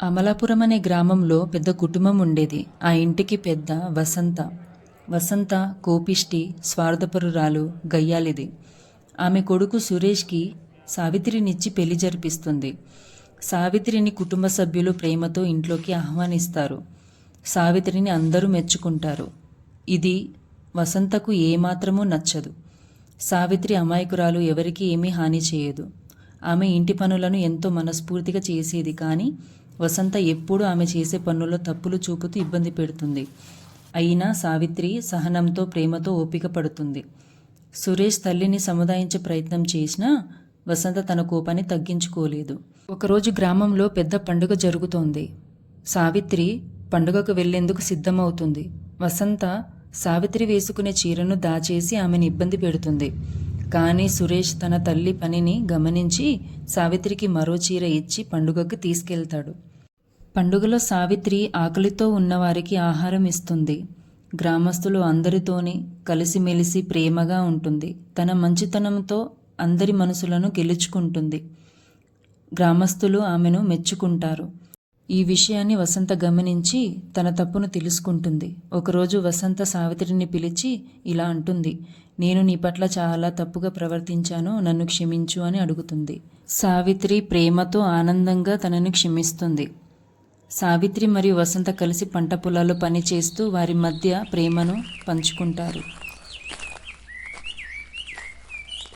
అమలాపురం అనే గ్రామంలో పెద్ద కుటుంబం ఉండేది. ఆ ఇంటికి పెద్ద వసంత. వసంత కోపిష్టి, స్వార్థపరురాలు, గయ్యాలిది. ఆమె కొడుకు సురేష్కి సావిత్రినిచ్చి పెళ్లి జరిపిస్తుంది. సావిత్రిని కుటుంబ సభ్యులు ప్రేమతో ఇంట్లోకి ఆహ్వానిస్తారు. సావిత్రిని అందరూ మెచ్చుకుంటారు. ఇది వసంతకు ఏమాత్రమూ నచ్చదు. సావిత్రి అమాయకురాలు, ఎవరికి ఏమీ హాని చేయదు. ఆమె ఇంటి పనులను ఎంతో మనస్ఫూర్తిగా చేసేది. కానీ వసంత ఎప్పుడూ ఆమె చేసే పనుల్లో తప్పులు చూపుతూ ఇబ్బంది పెడుతుంది. అయినా సావిత్రి సహనంతో, ప్రేమతో ఓపిక పడుతుంది. సురేష్ తల్లిని సముదాయించే ప్రయత్నం చేసినా వసంత తన కోపాన్ని తగ్గించుకోలేదు. ఒకరోజు గ్రామంలో పెద్ద పండుగ జరుగుతోంది. సావిత్రి పండుగకు వెళ్లేందుకు సిద్ధమవుతుంది. వసంత సావిత్రి వేసుకునే చీరను దాచేసి ఆమెను ఇబ్బంది పెడుతుంది. కానీ సురేష్ తన తల్లి పనిని గమనించి సావిత్రికి మరో చీర ఇచ్చి పండుగకు తీసుకెళ్తాడు. పండుగలో సావిత్రి ఆకలితో ఉన్నవారికి ఆహారం ఇస్తుంది. గ్రామస్తులు అందరితోని కలిసిమెలిసి ప్రేమగా ఉంటుంది. తన మంచితనంతో అందరి మనసులను గెలుచుకుంటుంది. గ్రామస్తులు ఆమెను మెచ్చుకుంటారు. ఈ విషయాన్ని వసంత గమనించి తన తప్పును తెలుసుకుంటుంది. ఒకరోజు వసంత సావిత్రిని పిలిచి ఇలా అంటుంది, నేను నీ పట్ల చాలా తప్పుగా ప్రవర్తించాను, నన్ను క్షమించు అని అడుగుతుంది. సావిత్రి ప్రేమతో ఆనందంగా తనని క్షమిస్తుంది. సావిత్రి మరియు వసంత కలిసి పంట పొలాల్లో పనిచేస్తూ వారి మధ్య ప్రేమను పంచుకుంటారు.